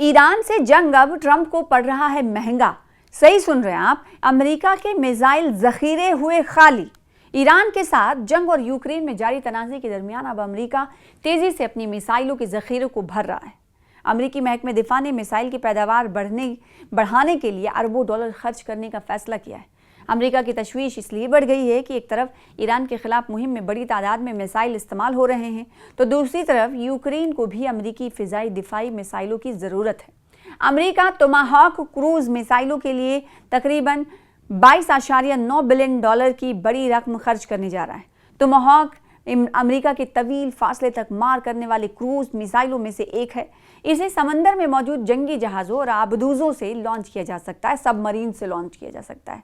Iran से जंग अब ट्रंप को पड़ रहा है महंगा। सही सुन रहे हैं आप, अमेरिका के मिसाइल जखीरे हुए खाली। ईरान के साथ जंग और यूक्रेन में जारी तनाज़े के दरमियान अब अमेरिका तेजी से अपनी मिसाइलों के जखीरे को भर रहा है। अमेरिकी महकमे दिफा ने मिसाइल की पैदावार बढ़ाने के लिए अरबों डॉलर खर्च करने का फैसला किया है। अमेरिका की तशवीश इसलिए बढ़ गई है कि एक तरफ ईरान के खिलाफ मुहिम में बड़ी तादाद में मिसाइल इस्तेमाल हो रहे हैं, तो दूसरी तरफ यूक्रेन को भी अमेरिकी फ़िज़ाई दिफाई मिसाइलों की ज़रूरत है। अमेरिका टोमाहॉक क्रूज मिसाइलों के लिए तकरीबन 22.9 बिलियन डॉलर की बड़ी रकम खर्च करने जा रहा है। टोमाहॉक अमेरिका के तवील फासले तक मार करने वाले क्रूज मिसाइलों में से एक है। इसे समंदर में मौजूद जंगी जहाज़ों और आबदूजों से लॉन्च किया जा सकता है, सबमरीन से लॉन्च किया जा सकता है।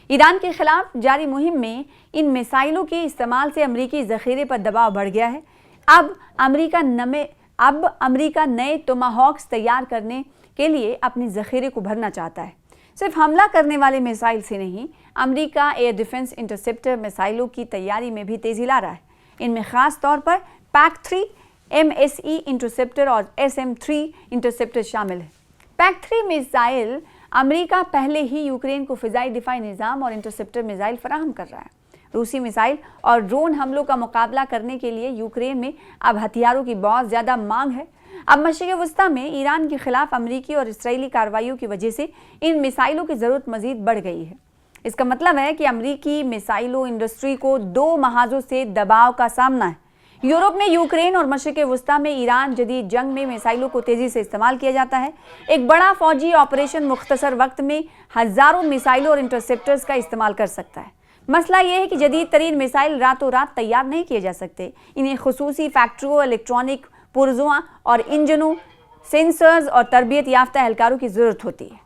ईरान के खिलाफ जारी मुहिम में इन मिसाइलों के इस्तेमाल से अमेरिकी ज़ख़ीरे पर दबाव बढ़ गया है। अब अमेरिका नए टोमाहॉक्स तैयार करने के लिए अपने ज़ख़ीरे को भरना चाहता है। सिर्फ हमला करने वाले मिसाइल से नहीं, अमेरिका एयर डिफेंस इंटरसेप्टर मिसाइलों की तैयारी में भी तेज़ी ला रहा है। इनमें ख़ास तौर पर PAC-3 MSE इंटरसेप्टर और SM-3 इंटरसेप्टर शामिल है। PAC-3 मिसाइल अमेरिका पहले ही यूक्रेन को फ़िज़ाई दिफाई निज़ाम और इंटरसेप्टर मिसाइल फराहम कर रहा है। रूसी मिसाइल और ड्रोन हमलों का मुकाबला करने के लिए यूक्रेन में अब हथियारों की बहुत ज़्यादा मांग है। अब मशरिक़ वस्ता में ईरान के खिलाफ अमेरिकी और इसराइली कार्रवाइयों की वजह से इन मिसाइलों की ज़रूरत मज़ीद बढ़ गई है। इसका मतलब है कि अमेरिकी मिसाइलों इंडस्ट्री को दो महाजों से दबाव का सामना है। यूरोप में यूक्रेन और मशरिक़ वस्ता में ईरान जदीद जंग में मिसाइलों को तेज़ी से इस्तेमाल किया जाता है। एक बड़ा फौजी ऑपरेशन मुख्तसर वक्त में हज़ारों मिसाइलों और इंटरसेप्टर्स का इस्तेमाल कर सकता है। मसला यह है कि जदीद तरीन मिसाइल रातों रात तैयार नहीं किए जा सकते। इन्हें खुसूसी फैक्ट्रियों, इलेक्ट्रॉनिक पुर्ज़ों और इंजनों, सेंसर्स और तरबियत याफ्ता एहलकारों की ज़रूरत होती है।